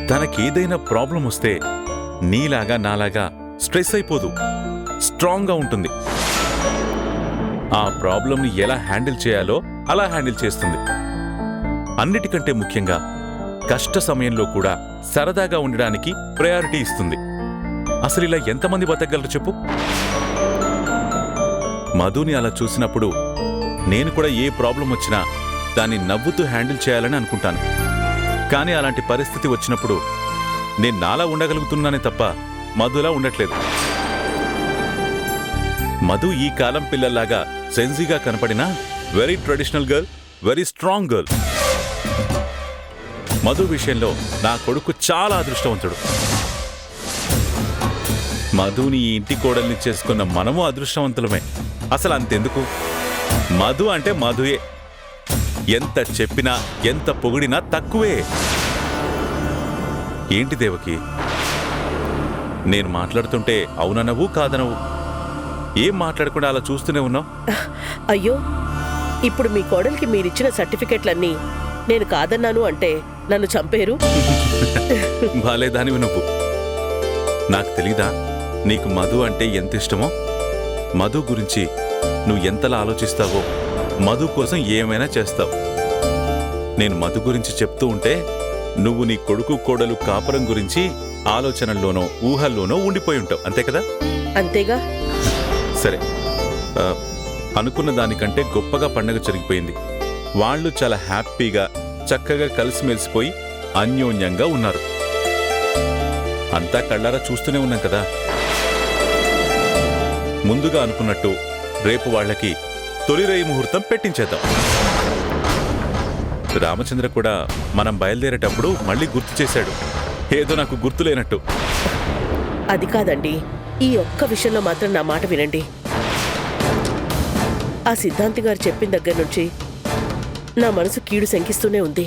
తనకేదైనా problem వస్తే నీలాగా నాలాగా స్ట్రెస్ అయిపోదు, స్ట్రాంగ్గా ఉంటుంది. ఆ ప్రాబ్లంని ఎలా హ్యాండిల్ చేయాలో అలా హ్యాండిల్ చేస్తుంది. అన్నిటికంటే ముఖ్యంగా కష్ట సమయంలో కూడా సరదాగా ఉండడానికి ప్రయారిటీ ఇస్తుంది. అసలు ఇలా ఎంతమంది బతకగలరు చెప్పు? మధుని అలా చూసినప్పుడు నేను కూడా ఏ ప్రాబ్లం వచ్చినా దాన్ని నవ్వుతూ హ్యాండిల్ చేయాలని అనుకుంటాను. కానీ అలాంటి పరిస్థితి వచ్చినప్పుడు నేను నాలా ఉండగలుగుతున్నానే తప్ప మధులా ఉండట్లేదు. మధు ఈ కాలం పిల్లల్లాగా సెన్సీగా కనపడినా very traditional girl, very strong girl. Madhu విషయంలో నా కొడుకు చాలా అదృష్టవంతుడు. మధుని ఈ ఇంటి కోడల్ని చేసుకున్న మనము అదృష్టవంతులమే. అసలు అంతెందుకు, మధు అంటే మధుయే. ఎంత చెప్పినా ఎంత పొగిడినా తక్కువే. ఏంటి దేవకి, నేను మాట్లాడుతుంటే అవుననవు కాదనవు, ఏం మాట్లాడకుండా అలా చూస్తూనే ఉన్నావు? అయ్యో, ఇప్పుడు మీ కోడలికి మీరిచ్చిన సర్టిఫికెట్లన్నీ నేను కాదన్నాను అంటే నన్ను చంపేరు. బాలేదానివి నువ్వు. నాకు తెలీదా నీకు మధు అంటే ఎంత ఇష్టమో? మధు గురించి నువ్వు ఎంతలా ఆలోచిస్తావో, మధు కోసం ఏమైనా చేస్తావు. నేను మధు గురించి చెప్తూ ఉంటే నువ్వు నీ కొడుకు కోడలు కాపురం గురించి ఆలోచనల్లోనో ఊహల్లోనో ఉండిపోయి ఉంటావు, అంతే కదా? అంతేగా. సరే, అనుకున్న దానికంటే గొప్పగా పండగ జరిగిపోయింది. వాళ్ళు చాలా హ్యాపీగా చక్కగా కలిసిమెలిసిపోయి అన్యోన్యంగా ఉన్నారు. అంతా కళ్ళారా చూస్తూనే ఉన్నాం కదా. ముందుగా అనుకున్నట్టు రేపు వాళ్ళకి తొలిరేయి ముహూర్తం పెట్టించేద్దాం. రామచంద్ర కూడా మనం బయలుదేరేటప్పుడు మళ్ళీ గుర్తు చేశాడు, ఏదో నాకు గుర్తులేనట్టు. అది కాదండి, ఈ ఒక్క విషయంలో మాత్రం నా మాట వినండి. ఆ సిద్ధాంతి గారు చెప్పిన దగ్గర నుంచి నా మనసు కీడు శంకిస్తూనే ఉంది.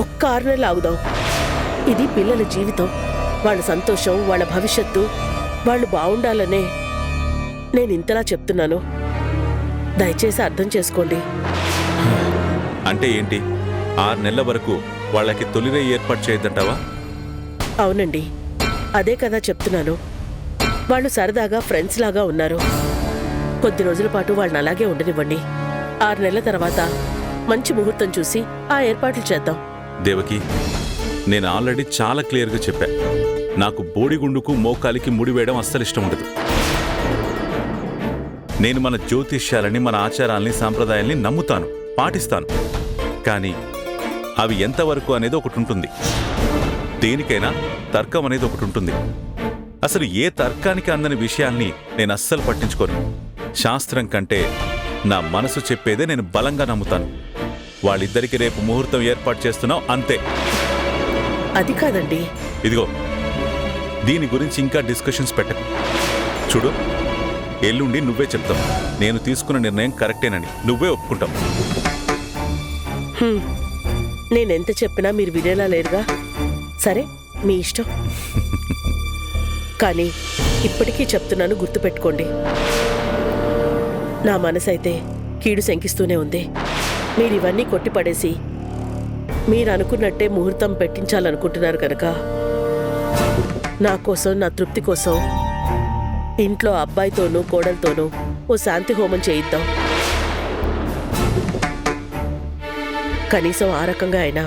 ఒక్క 6 నెలలు ఆగుదాం. ఇది పిల్లల జీవితం, వాళ్ళ సంతోషం, వాళ్ళ భవిష్యత్తు, వాళ్ళు బాగుండాలనే నేను ఇంతలా చెప్తున్నాను. దయచేసి అర్థం చేసుకోండి. అంటే ఏంటి, 6 నెలల వరకు వాళ్ళకి తొలిరేయి ఏర్పాటు చేయొద్దంటావా? అవునండి, అదే కదా చెప్తున్నాను. వాళ్ళు సరదాగా ఫ్రెండ్స్ లాగా ఉన్నారు. కొద్ది రోజుల పాటు వాళ్ళని అలాగే ఉండనివ్వండి. 6 నెలల తర్వాత మంచి ముహూర్తం చూసి ఆ ఏర్పాట్లు చేద్దాం. దేవకి, నేను ఆల్రెడీ చాలా క్లియర్గా చెప్పా, నాకు బోడిగుండుకు మోకాలికి ముడివేయడం అస్సలు ఇష్టం ఉండదు. నేను మన జ్యోతిష్యాలని, మన ఆచారాల్ని, సాంప్రదాయాల్ని నమ్ముతాను, పాటిస్తాను. కానీ అవి ఎంతవరకు అనేది ఒకటి ఉంటుంది. దేనికైనా తర్కం అనేది ఒకటి ఉంటుంది. అసలు ఏ తర్కానికి అందని విషయాల్ని నేను అస్సలు పట్టించుకోను. శాస్త్రం కంటే నా మనసు చెప్పేదే నేను బలంగా నమ్ముతాను. వాళ్ళిద్దరికి రేపు ముహూర్తం ఏర్పాటు చేస్తున్నావు, అంతే. అది కాదండి. ఇదిగో, దీని గురించి ఇంకా డిస్కషన్స్ పెట్టకు. చూడు, ఎల్లుండి నువ్వే చెప్తావు నేను తీసుకున్న నిర్ణయం కరెక్టేనని, నువ్వే ఒప్పుకుంటావు. నేనెంత చెప్పినా మీరు వినేలా లేరుగా. సరే, మీ ఇష్టం. కానీ ఇప్పటికీ చెప్తున్నాను, గుర్తుపెట్టుకోండి. నా మనసైతే కీడు శంకిస్తూనే ఉంది. మీరివన్నీ కొట్టిపడేసి మీరు అనుకున్నట్టే ముహూర్తం పెట్టించాలనుకుంటున్నారు కనుక నా కోసం, నా తృప్తి కోసం ఇంట్లో అబ్బాయితోనూ కోడలతోనూ ఓ శాంతి హోమం చేయిద్దాం. కనీసం ఆ రకంగా అయినా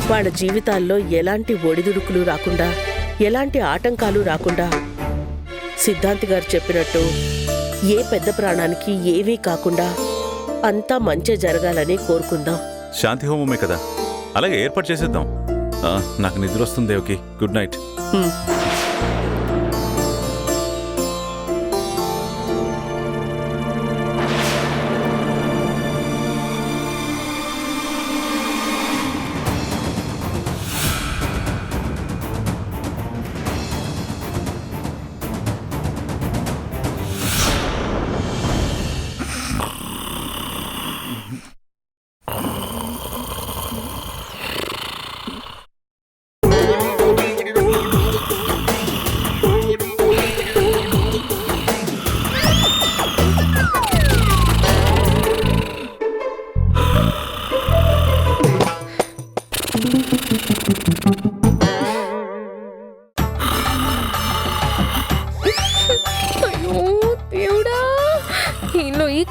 వాళ్ళ జీవితాల్లో ఎలాంటి ఒడిదుడుకులు రాకుండా, ఎలాంటి ఆటంకాలు రాకుండా సిద్ధాంతి గారు చెప్పినట్టు ఏ పెద్ద ప్రాణానికి ఏమీ కాకుండా అంతా మంచి జరగాలని కోరుకుందాం. శాంతి హోమమే కదా, అలాగే ఏర్పాటు చేసేద్దాం. నాకు నిద్ర వస్తుంది దేవకి, గుడ్ నైట్.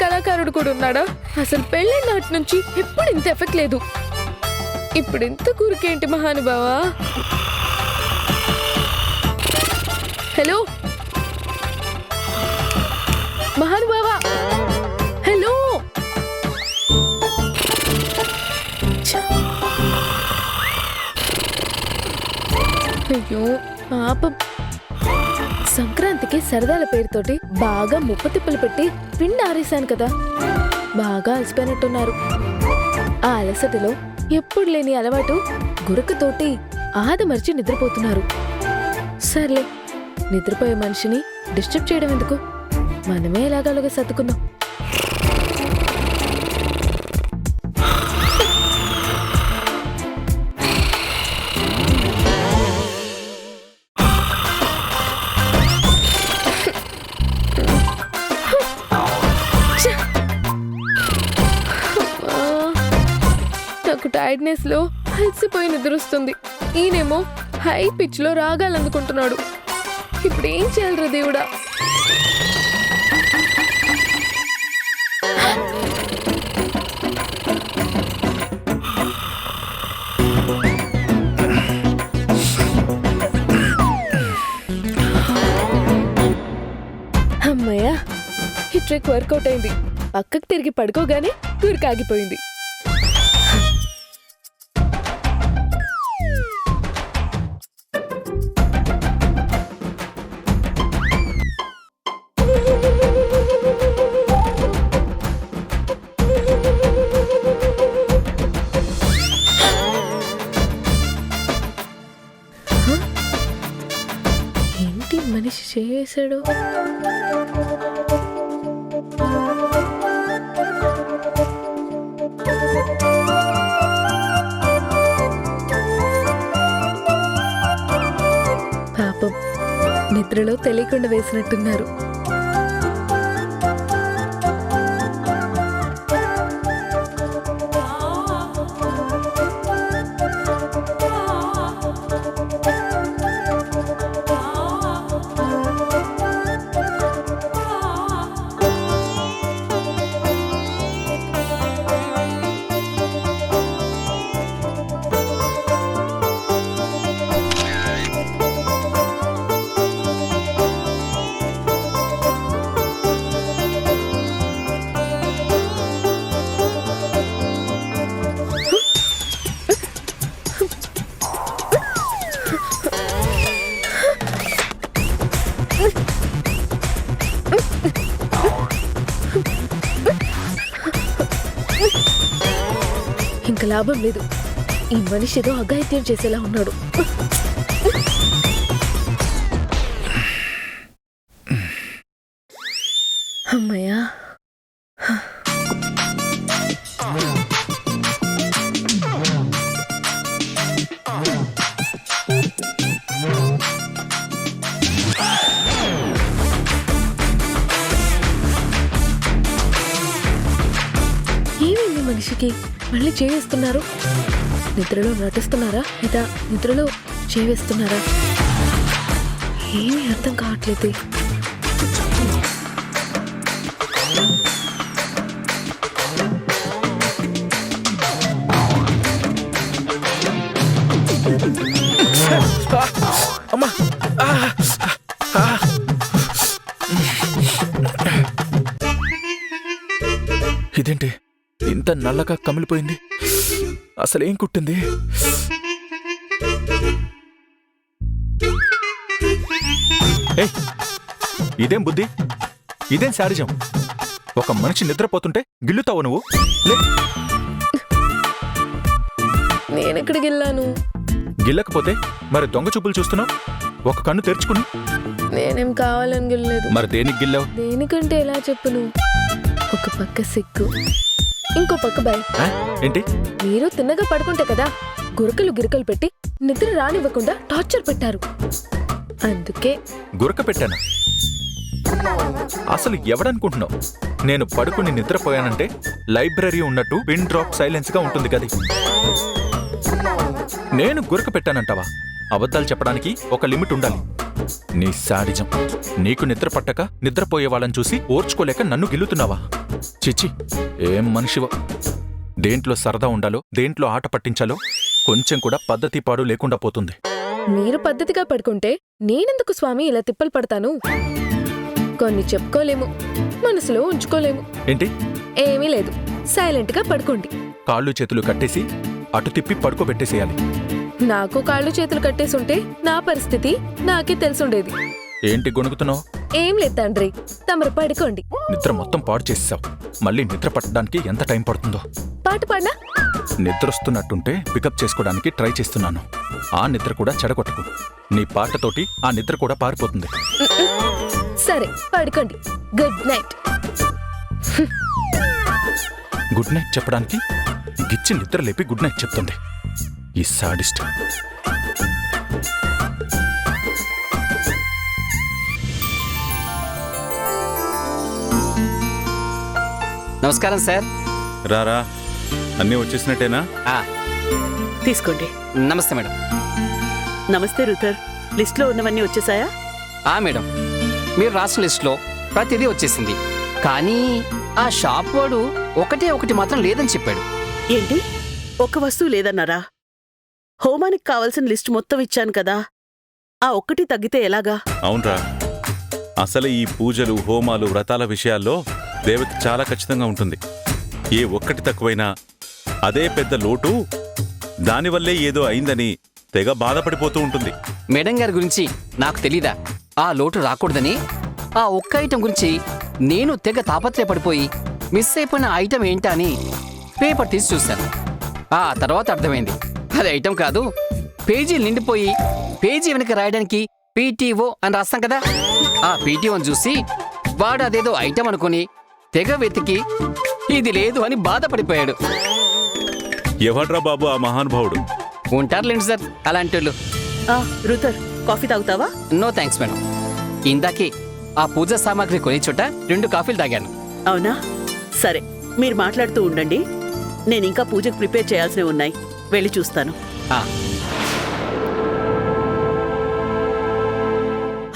కళాకారుడు కూడా ఉన్నాడా? అసలు పెళ్ళైన నాటి నుంచి ఎప్పుడు ఇంత ఎఫెక్ట్ లేదు. ఇప్పుడు ఇంత కూరకేంటి మహానుభావా? Hello మహానుభావా, hello. అయ్యో పాపం, సంక్రాంతికి సరదాల పేరుతోటి బాగా ముప్పతిప్పలు పెట్టి పిండి ఆరేశాను కదా, బాగా అలసిపోయినట్టున్నారు. ఆ అలసటలో ఎప్పుడు లేని అలవాటు గురకతోటి ఆదమర్చి నిద్రపోతున్నారు. సర్లే, నిద్రపోయే మనిషిని డిస్టర్బ్ చేయడం ఎందుకు, మనమే ఎలాగోలాగా సర్దుకుందాం. నాకు టైర్డ్నెస్ లో అలసిపోయి నిద్ర వస్తుంది. ఈయనేమో హై పిచ్ లో రాగాలు అందుకుంటున్నాడు. ఇప్పుడు ఏం చేయాలరా దేవుడా? అమ్మయ్యా, ఈ ట్రిక్ వర్కౌట్ అయింది. పక్కకు తిరిగి పడుకోగానే గురికి ఆగిపోయింది. ఏంటి మనిషి చేశాడు? పాపం, నిద్రలో తెలియకుండా వేసినట్టున్నారు. ఇంక లాభం లేదు. ఈ మనిషి ఏదో అఘాయిత్యం చేసేలా ఉన్నాడు. అమ్మయ్యా, ఏమైంది మనిషికి? మళ్ళీ చేయిస్తున్నారు. నిద్రలో నటిస్తున్నారా లేదా నిద్రలో చేవేస్తున్నారా? ఏమీ అర్థం కావట్లేదు. అమ్మా, ఇదేంటి ఇంత నల్లగా కమిలిపోయింది? అసలేం కుట్టింది? ఏయ్, ఇదేం బుద్ధి, ఇదేం శాడిజం? ఒక మనిషి నిద్రపోతుంటే గిల్లుతావు నువ్వు? నేనెక్కడికి వెళ్ళాను? గిల్లకపోతే మరి దొంగ చూపులు చూస్తున్నావు? ఒక కన్ను తెరుచుకుని. నేనేం కావాలని గిల్లలేదు. మరి దేనికి గిల్లావు? దేనికంటే ఎలా చెప్పును? ఒక పక్క సిగ్గు, ఇంకో పక్క భయం. ఏంటి? మీరు తిన్నగా పడుకుంటే కదా గురకలు గిరకలు పెట్టి నిద్ర రానివ్వకుండా టార్చర్ పెట్టారు. అందుకే. గురక పెట్టానా? అసలు ఎవడనుకుంటున్నావు? నేను పడుకుని నిద్రపోయానంటే లైబ్రరీ ఉన్నట్టు పిన్ డ్రాప్ సైలెన్స్ గా ఉంటుంది కదా. నేను గురక పెట్టానంటావా? అబద్ధాలు చెప్పడానికి ఒక లిమిట్ ఉండాలి. నీ శాడిజం. నీకు నిద్ర పట్టక నిద్రపోయే వాళ్ళని చూసి ఓర్చుకోలేక నన్ను గిల్లుతున్నావా? చిచి, ఏం మనిషివో. దేంట్లో సరదా ఉండాలో, దేంట్లో ఆట పట్టించాలో కొంచెం కూడా పద్ధతి పాడు లేకుండా పోతుంది. మీరు పద్ధతిగా పడుకుంటే నేనెందుకు స్వామి ఇలా తిప్పలు పడతాను? కొన్ని చెప్పుకోలేము, మనసులో ఉంచుకోలేము. ఏంటి? ఏమీ లేదు, సైలెంట్గా పడుకోండి. కాళ్ళు చేతులు కట్టేసి అటు తిప్పి పడుకోబెట్టేసేయాలి. నాకు కాళ్ళు చేతులు కట్టేసుంటే నా పరిస్థితి నాకే తెలుసుండేది. ఏంటి గొణుకుతున్నావు? ఏం లేదు తండ్రి, తమరు పడుకోండి. నిద్ర మొత్తం పాడు చేసేసావు. మళ్ళీ నిద్ర పట్టడానికి ఎంత టైం పడుతుందో. పాట పాడినా నిద్రొస్తున్నట్టుంటే పికప్ చేసుకోవడానికి ట్రై చేస్తున్నాను. ఆ నిద్ర కూడా చెడగొట్టకు. నీ పాటతోటి ఆ నిద్ర కూడా పారిపోతుంది. సరే పడుకోండి. Good night. గుడ్ నైట్ చెప్పడానికి గిచ్చి నిద్ర లేపి గుడ్ నైట్ చెప్తుంది ఈ సాడిస్ట్. నమస్కారం సార్. రారా, అన్నీ వచ్చేసినట్టేనా? తీసుకోండి. నమస్తే మేడం. నమస్తే రుతర్, లిస్ట్లో ఉన్నవన్నీ వచ్చేసాయా? మేడం, మీరు రాసిన లిస్టులో ప్రతిదీ వచ్చేసింది. కానీ ఆ షాప్ వాడు ఒకటి మాత్రం లేదని చెప్పాడు. ఏంటి, ఒక్క వస్తువు లేదన్నారా? హోమానికి కావలసిన లిస్టు మొత్తం ఇచ్చాను కదా, ఆ ఒక్కటి తగ్గితే ఎలాగా? అవునరా, అసలు ఈ పూజలు, హోమాలు, వ్రతాల విషయాల్లో దేవకి చాలా ఖచ్చితంగా ఉంటుంది. ఏ ఒక్కటి తక్కువైనా అదే పెద్ద లోటు, దానివల్లే ఏదో అయిందని తెగ బాధపడిపోతూ ఉంటుంది. మేడం గారి గురించి నాకు తెలీదా? ఆ లోటు రాకూడదని ఆ ఒక్క ఐటెం గురించి నేను తెగ తాపత్రయపడిపోయి మిస్ అయిపోయిన ఐటెం ఏంటా అని పేపర్ తీసి చూశాను. ఆ తర్వాత అర్థమైంది, అది ఐటెం కాదు, పేజీలు నిండిపోయి పేజీ వెనక రాయడానికి పీటీఓ అని రాస్తాం కదా, ఆ పీటీఓని చూసి వాడు అదేదో ఐటెం అనుకుని తెగ వెతికి ఇది లేదు అని బాధపడిపోయాడు. ఎవడ్రా బాబు ఆ మహానుభావుడు? ఉంటారులేండి సార్ అలాంటి వాళ్ళు. రుతర్, కాఫీ తాగుతావా? No thanks madam. ఇందాకే ఆ పూజా సామాగ్రి కొని చోట 2 కాఫీలు తాగాను. అవునా? సరే, మీరు మాట్లాడుతూ ఉండండి, నేను ఇంకా పూజకు ప్రిపేర్ చేయాల్సినవి ఉన్నాయి, వెళ్ళి చూస్తాను.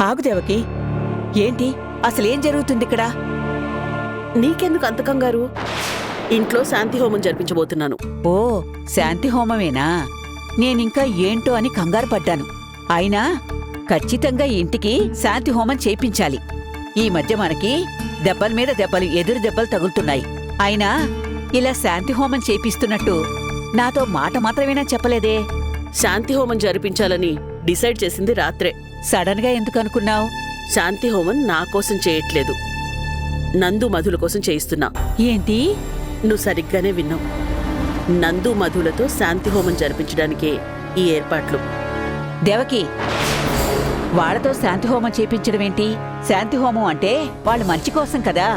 ఆగు దేవకి, ఏంటి అసలేం జరుగుతుంది ఇక్కడ? నీకెందుకు అంత కంగారు? ఇంట్లో శాంతి హోమం జరిపించబోతున్నాను. ఓ, శాంతి హోమమేనా? నేనింకా ఏంటో అని కంగారు పడ్డాను. అయినా ఖచ్చితంగా ఇంటికి శాంతి హోమం చేయించాలి. ఈ మధ్య మనకి దెబ్బల మీద దెబ్బలు, ఎదురు దెబ్బలు తగులుతున్నాయి. అయినా ఇలా శాంతి హోమం చేపిస్తున్నట్టు నాతో మాట మాత్రమేనా చెప్పలేదే? శాంతి హోమం జరిపించాలని డిసైడ్ చేసింది రాత్రే. సడన్ గా ఎందుకు అనుకున్నావు? శాంతి హోమం నా కోసం చేయట్లేదు, నందు మధుల కోసం చేయిస్తున్నా. ఏంటి? నువ్వు సరిగ్గానే విన్నావు. నందు మధులతో శాంతి హోమం జరిపించడానికే ఈ ఏర్పాట్లు. దేవకి, వాళ్ళతో శాంతి హోమం చేయించడం ఏంటి? శాంతి హోమం అంటే వాళ్ళ మంచి కోసం కదా,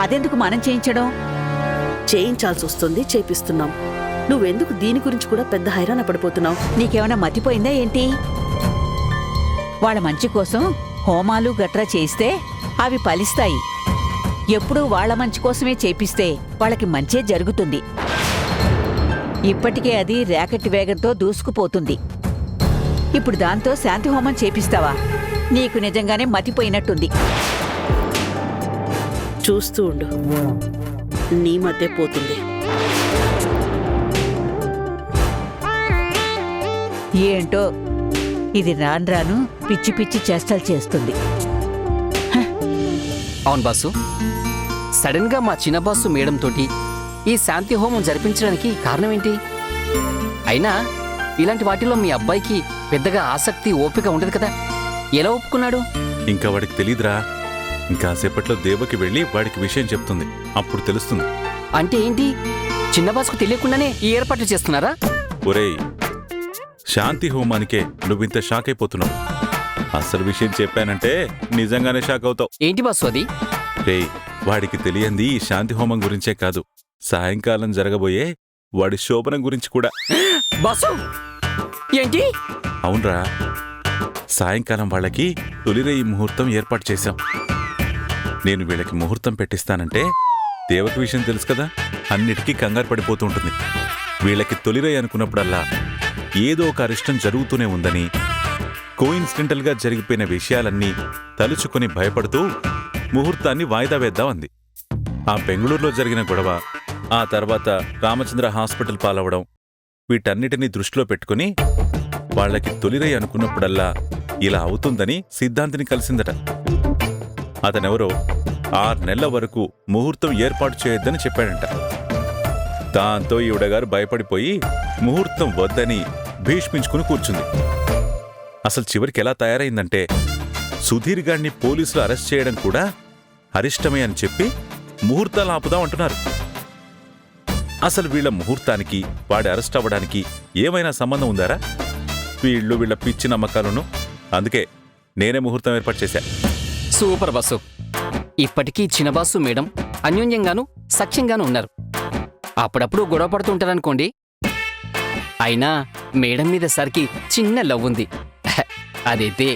అదెందుకు మనం చేయించడం? చేయించాల్సి వస్తుంది, చేపిస్తున్నాం. నువ్వెందుకు దీని గురించి కూడా పెద్ద హైరాణ పడిపోతున్నావు? నీకేమైనా మతిపోయిందా ఏంటి? వాళ్ళ మంచి కోసం హోమాలు గట్రా చేయిస్తే అవి ఫలిస్తాయి. ఎప్పుడూ వాళ్ళ మంచి కోసమే చేపిస్తే వాళ్ళకి మంచే జరుగుతుంది. ఇప్పటికే అది ర్యాకెట్ వేగంతో దూసుకుపోతుంది. ఇప్పుడు దాంతో శాంతి హోమం చేపిస్తావా? నీకు నిజంగానే మతిపోయినట్టుంది. చూస్తూ ఉండు, నీ మధ్య పోతుంది. ఏంటో ఇది రాను పిచ్చి పిచ్చి చేష్టలు చేస్తుంది. అవును బాసు, సడన్ గా మా చిన్న బాసు మేడం తోటి ఈ శాంతి హోమం జరిపించడానికి కారణం ఏంటి? అయినా ఇలాంటి వాటిలో మీ అబ్బాయికి పెద్దగా ఆసక్తి, ఓపిక ఉండదు కదా, ఎలా ఒప్పుకున్నాడు? ఇంకా వాడికి తెలీదురా. ఇంకాసేపట్లో దేవకి వెళ్ళి వాడికి విషయం చెప్తుంది, అప్పుడు తెలుస్తుంది. అంటే ఏంటి, చిన్న బాసుకు తెలియకుండానే ఈ ఏర్పాట్లు చేస్తున్నారా? ఒరేయ్, శాంతి హోమానికే నువ్వింత షాక్ అయిపోతున్నావు. అసలు విషయం చెప్పానంటే నిజంగానే షాక్ అవుతావు. ఏంటి బాసు అది? రేయ్, వాడికి తెలియంది ఈ శాంతి హోమం గురించే కాదు, సాయంకాలం జరగబోయే వాడి శోభనం గురించి కూడా. బాసు ఏంటి? అవునరా, సాయంకాలం వాళ్ళకి తొలిరేయి ముహూర్తం ఏర్పాటు చేశాం. నేను వీళ్ళకి ముహూర్తం పెట్టిస్తానంటే దేవకి విషయం తెలుసు కదా, అన్నిటికీ కంగారు పడిపోతూ ఉంటుంది. వీళ్ళకి తొలిరేయి అనుకున్నప్పుడల్లా ఏదో ఒక అరిష్టం జరుగుతూనే ఉందని, కోయిన్సిడెంటల్గా జరిగిపోయిన విషయాలన్నీ తలుచుకొని భయపడుతూ ముహూర్తాన్ని వాయిదా వేద్దాం అంది. ఆ బెంగళూరులో జరిగిన గొడవ, ఆ తర్వాత రామచంద్ర హాస్పిటల్ పాలవడం, వీటన్నిటినీ దృష్టిలో పెట్టుకుని వాళ్లకి తొలిరై అనుకున్నప్పుడల్లా ఇలా అవుతుందని సిద్ధాంతిని కలిసిందట. అతనెవరో 6 నెలల వరకు ముహూర్తం ఏర్పాటు చేయొద్దని చెప్పాడంట. దాంతో ఈవిడగారు భయపడిపోయి ముహూర్తం వద్దని భీష్మించుకుని కూర్చుంది. అసలు చివరికి ఎలా తయారైందంటే సుధీర్ గారిని పోలీసులు అరెస్ట్ చేయడం కూడా అరిష్టమే అని చెప్పి ముహూర్తాలు ఆపుదాం అంటున్నారు. అసలు వీళ్ల ముహూర్తానికి వాడి అరెస్ట్ అవ్వడానికి ఏమైనా సంబంధం ఉందారా? వీళ్ళ పిచ్చి నమ్మకాలను. అందుకే నేనే ముహూర్తం ఏర్పాటు చేశా. Super boss. ఇప్పటికీ చిన్న బాసు మేడం అన్యోన్యంగాను సఖ్యంగాను ఉన్నారు. అప్పుడప్పుడు గొడవ పడుతుంటారనుకోండి. అయినా మేడం మీద సరికి చిన్న లవ్ ఉంది. అదైతే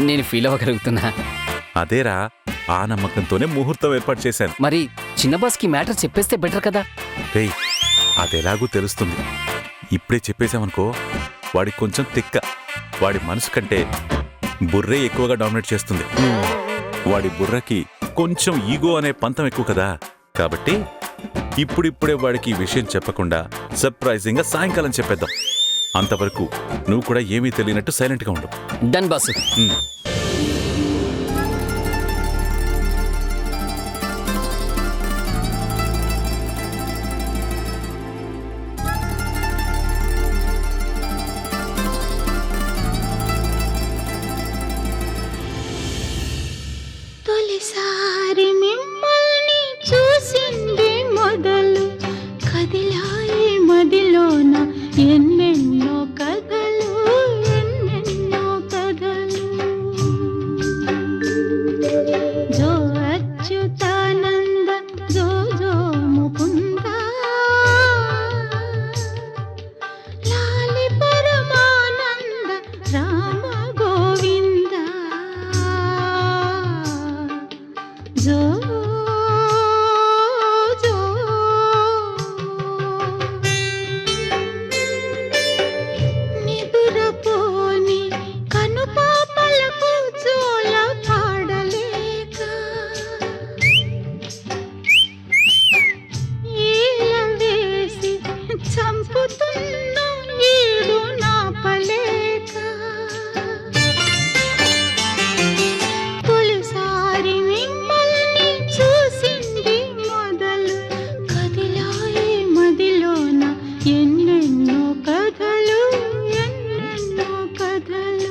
నేను ఫీల్ అవ్వగలుగుతున్నా. అదేరా, ఆ నమ్మకంతోనే ముహూర్తం ఏర్పాటు చేశాను. మరి చిన్న బాస్కి మ్యాటర్ చెప్పేస్తే బెటర్ కదా. రేయ్, అదెలాగూ తెలుస్తుంది. ఇప్పుడే చెప్పేశామనుకో వాడికి కొంచెం తిక్క. వాడి మనసు కంటే బుర్రే ఎక్కువగా డామినేట్ చేస్తుంది. వాడి బుర్రకి కొంచెం ఈగో అనే పంతం ఎక్కువ కదా. కాబట్టి ఇప్పుడిప్పుడే వాడికి ఈ విషయం చెప్పకుండా సర్ప్రైజింగ్గా సాయంకాలం చెప్పేద్దాం. అంతవరకు నువ్వు కూడా ఏమీ తెలియనట్టు సైలెంట్గా ఉండు. Done boss. తొలిసారి మిమ్మల్ని చూసింది మొదలు కదిలాయి మదిలోన ఎన్నెన్నో కథలు ఎన్నెన్నో కథలు. జో అచ్యుతానంద జో జో ముకుంద లాలి పరమానంద రామ గోవింద జో జో. నిదురపోని కనుపాపలకు జోల పాడలేక ఈల వేసి చంపుతున్న ఈడు నాపలేక. తొలిసారి మిమ్మల్ని చూసింది మొదలు కదిలాయి మదిలోన ఎన్నెన్నో కథలు ఎన్నెన్నో కథలు.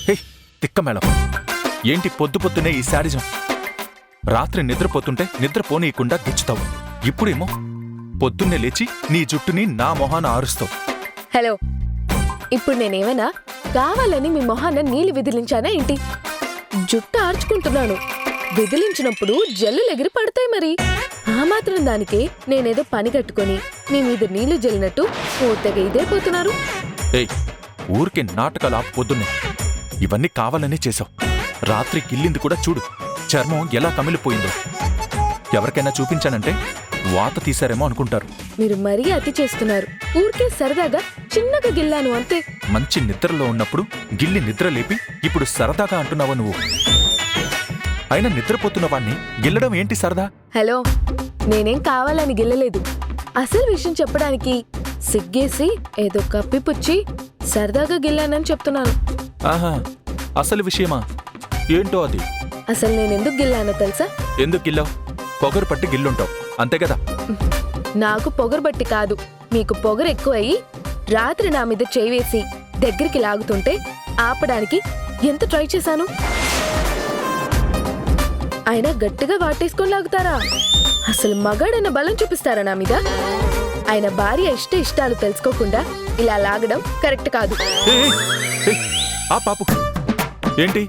హే తిక్క మేళం, ఏంటి పొద్దు పొద్దునే ఈ శాడిజం? రాత్రి నిద్రపోతుంటే నిద్రపోనీయకుండా గిచ్చుతావు. ఇప్పుడేమో పొద్దున్నే లేచి నీ జుట్టుని నా మొహాన ఆరుస్తావు. హలో, ఇప్పుడు నేనేమైనా కావాలని మీ మొహాన నీళ్లు విదిలించానా ఏంటి? జుట్టు ఆర్చుకుంటున్నాను. విదిలించినప్పుడు జల్లులు ఎగిరి పడతాయి. మరి ఆ మాత్రం దానికే నేనేదో పని కట్టుకొని మీ మీద నీళ్లు జల్లినట్టు పూర్తిగా ఇదైపోతున్నారు. ఏయ్, ఊరికే నాటకాలు ఆపు. పొద్దున్నే ఇవన్నీ కావాలనే చేశావు. రాత్రి గిల్లింది కూడా చూడు, చర్మం ఎలా కమిలిపోయిందో. ఎవరికైనా చూపించానంటే వాత తీశారేమో అనుకుంటారు. మీరు మరీ అతి చేస్తున్నారు. ఊరికే సరదాగా చిన్నగా గిల్లాను అంతే. మంచి నిద్రలో ఉన్నప్పుడు గిల్లి నిద్ర లేపి ఇప్పుడు సరదాగా అంటున్నావా నువ్వు? అయినా నిద్రపోతున్న వాణ్ణి గిల్లడం ఏంటి సరదా? హలో, నేనేం కావాలని గిల్లలేదు. అసలు విషయం చెప్పడానికి సిగ్గేసి ఏదో కప్పిపుచ్చి సరదాగా గిల్లానని చెప్తున్నాను. ఆహా, అసలు విషయమా? ఏంటో అది? అసలు నేనెందుకు గిల్లానో తెలుసా? ఎందుకు గిల్లావు? పొగరు పట్టి గిల్లుంటావు అంతే కదా. నాకు పొగరు బట్టి కాదు, మీకు పొగరు ఎక్కువయ్యి రాత్రి నా మీద చేయి వేసి దగ్గరికి లాగుతుంటే ఆపడానికి ఎంత ట్రై చేశాను. అయినా గట్టిగా వాటేసుకొని లాగుతారా? అసలు మగాడన్న బలం చూపిస్తారా నా మీద? ఆయన భార్య ఇష్టాలు తెలుసుకోకుండా ఇలా లాగడం కరెక్ట్ కాదు. ఏయ్, ఏయ్, ఆ పాపు ఏంటి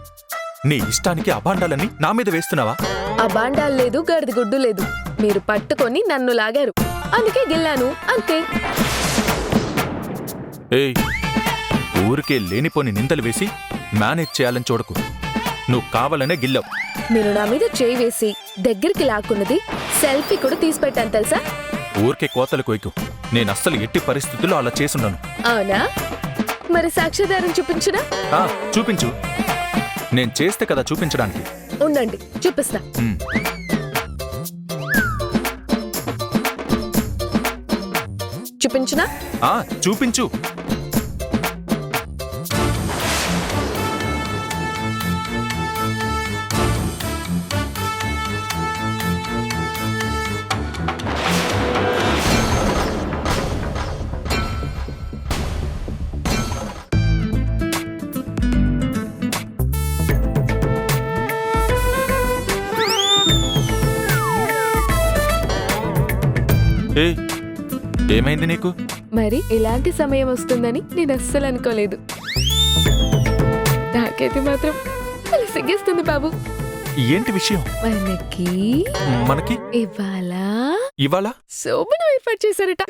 నీ ఇష్టానికి అభాండాలన్నీ నా మీద వేస్తున్నావా? ఆ బాండాలు లేదు, గడిది గుడ్డు లేదు. మీరు పట్టుకొని నన్ను లాగారు, అందుకే గిల్లాను అంతే. ఏయ్, ఊరికే లేనిపోని నిందలు వేసి మేనేజ్ చేయాలని చూడకు. నువ్వు కావాలనే గిల్లావు. మీరు నా మీద చేయి వేసి దగ్గరికి లాక్కున్నది సెల్ఫీ కూడా తీసి పెట్టాను తెలుసా? ఊరికే కోతలు కోయకు. నేను అస్సలు ఎట్టి పరిస్థితుల్లో అలా చేసున్నాను. అవునా? మరి సాక్ష్యాధారం చూపించునా? ఆ, చూపించు. నేను చేస్తే కదా చూపించడానికి. ఉండండి, చూపిస్తా. ఉమ్. చూపించునా? ఆ, చూపించు. ఏయ్, ఏమైంది నీకు? మరి ఇలాంటి సమయం వస్తుందని నేను అస్సలు అనుకోలేదు. నాకైతే మాత్రం చాలా సిగ్గేస్తుంది బాబు. ఏంటి విషయం? మనకి మనకి ఇవాళ ఇవాళ శోభనం ఏర్పాటు చేశారట.